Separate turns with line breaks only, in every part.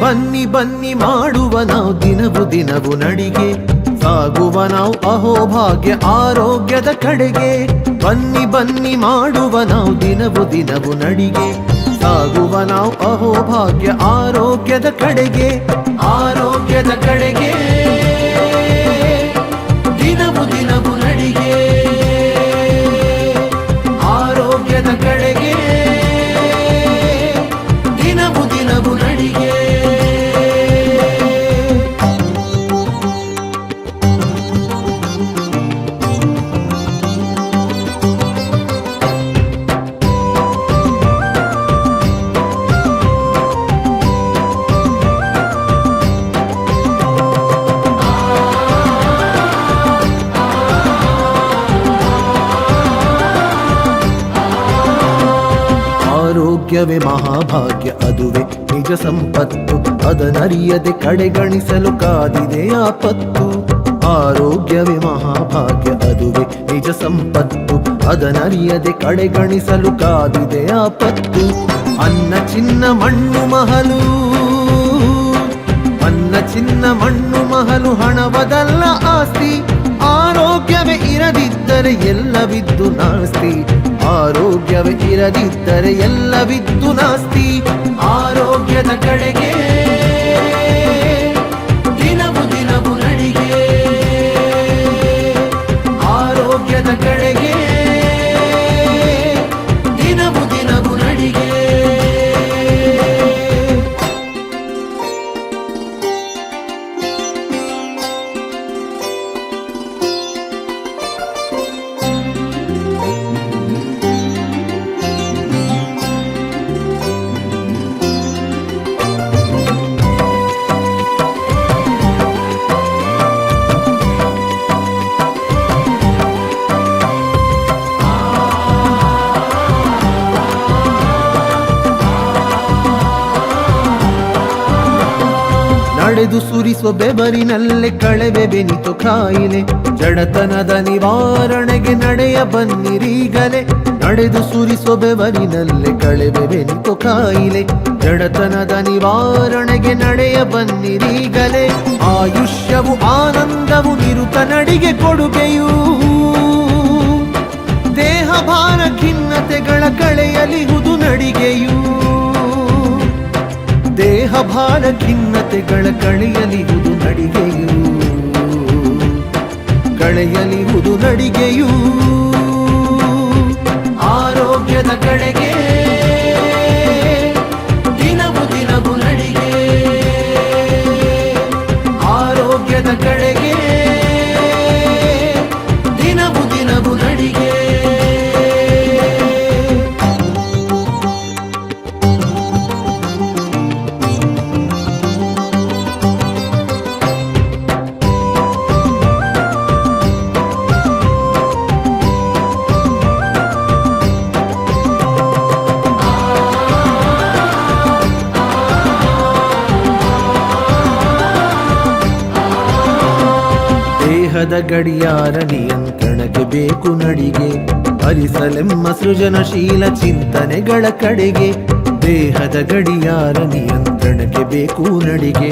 ಬನ್ನಿ ಬನ್ನಿ ಮಾಡುವ ನಾವು ದಿನವು ದಿನವು ನಡಿಗೆ, ಸಾಗುವ ನಾವು ಅಹೋಭಾಗ್ಯ ಆರೋಗ್ಯದ ಕಡೆಗೆ. ಬನ್ನಿ ಬನ್ನಿ ಮಾಡುವ ನಾವು ದಿನವು ದಿನವು ನಡಿಗೆ, ಸಾಗುವ ನಾವು ಅಹೋಭಾಗ್ಯ ಆರೋಗ್ಯದ ಕಡೆಗೆ. ಆರೋಗ್ಯದ ಕಡೆಗೆ ದಿನವು ದಿನವು ನಡಿಗೆ, ಆರೋಗ್ಯದ ಕಡೆಗೆ ದಿನವು ದಿನವು ನಡಿಗೆ. ಆರೋಗ್ಯವೇ ಮಹಾಭಾಗ್ಯ, ಅದುವೇ ನಿಜ ಸಂಪತ್ತು, ಅದನರಿಯದೆ ಕಡೆಗಣಿಸಲು ಕಾದಿದೆ ಆಪತ್ತು. ಆರೋಗ್ಯವೇ ಮಹಾಭಾಗ್ಯ, ಅದುವೇ ನಿಜ ಸಂಪತ್ತು, ಅದನರಿಯದೆ ಕಡೆಗಣಿಸಲು ಕಾದಿದೆ ಆಪತ್ತು. ಅನ್ನ ಚಿನ್ನ ಮಣ್ಣು ಮಹಲು, ಅನ್ನ ಚಿನ್ನ ಮಣ್ಣು ಮಹಲು, ಹಣವದಲ್ಲ ಆಸ್ತಿ. ಆರೋಗ್ಯವೇ ಇರದಿದ್ದರೆ ಎಲ್ಲವಿದ್ದು ನಾಸ್ತಿ, ಆರೋಗ್ಯವೇ ಇರದಿದ್ದರೆ ಎಲ್ಲವಿದ್ದು ನಾಸ್ತಿ. ಆರೋಗ್ಯದ ಕಡೆಗೆ ದಿನವು ದಿನವು ನಡಿಗೆ, ಆರೋಗ್ಯದ ಕಡೆಗೆ ದಿನವು ದಿನವು ನಡಿಗೆ. ನಡೆದು ಸುರಿಸುವ ಬೆವರಿನಲ್ಲೇ ಕಳೆವೆ ಬೆನಿತು ಕಾಯಿಲೆ, ಜಡತನದ ನಿವಾರಣೆಗೆ ನಡೆಯ ಬನ್ನಿರೀಗಲೇ. ನಡೆದು ಸುರಿಸುವ ಬೆವರಿನಲ್ಲೇ ಕಳೆವೆ ಬೆನಿತು ಕಾಯಿಲೆ, ಜಡತನದ ನಿವಾರಣೆಗೆ ನಡೆಯ ಬನ್ನಿರೀಗಲೇ. ಆಯುಷ್ಯವು ಆನಂದವು ನಿರುತ ನಡಿಗೆ ಕೊಡುಗೆಯೂ, ದೇಹ ಭಾರ ಖಿನ್ನತೆಗಳ ಕಳೆಯಲಿಹುದು ನಡಿಗೆಯೂ. ದೇಹ ಭಾರ ಖಿನ್ನತೆಗಳ ಕಳೆಯಲಿಹುದು ನಡಿಗೆಯೂ, ಕಳೆಯಲಿಹುದು ನಡಿಗೆಯೂ. ಆರೋಗ್ಯದ ಕಡೆಗೆ ದಿನವು ದಿನವು ನಡಿಗೆ, ಆರೋಗ್ಯದ ಕಡೆಗೆ ದಿನವು ದಿನವು ನಡಿಗೆ. ದೇಹದ ಗಡಿಯಾರ ನಿಯಂತ್ರಣಕ್ಕೆ ಬೇಕು ನಡಿಗೆ, ಹರಿಸಲೆಮ್ಮ ಸೃಜನಶೀಲ ಚಿಂತನೆಗಳ ಕಡೆಗೆ. ದೇಹದ ಗಡಿಯಾರ ನಿಯಂತ್ರಣಕ್ಕೆ ಬೇಕು ನಡಿಗೆ,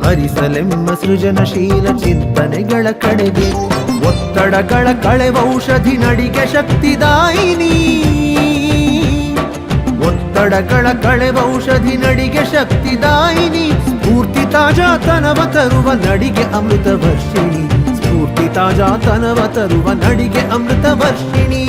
ಹರಿಸಲೆಮ್ಮ ಸೃಜನಶೀಲ ಚಿಂತನೆಗಳ ಕಡೆಗೆ. ಒತ್ತಡಗಳ ಕಳೆವೌಷಧಿ ನಡಿಗೆ ಶಕ್ತಿದಾಯಿನಿ, ಒತ್ತಡಗಳ ಕಳೆವೌಷಧಿ ನಡಿಗೆ ಶಕ್ತಿದಾಯಿನಿ. ಸ್ಫೂರ್ತಿ ತಾಜಾತನವ ತರುವ ನಡಿಗೆ ಅಮೃತ ವರ್ಷಿಣಿ, ಸ್ಫೂರ್ತಿ ತಾಜಾತನವ ತರುವ ನಡಿಗೆ ಅಮೃತ ವರ್ಷಿಣಿ.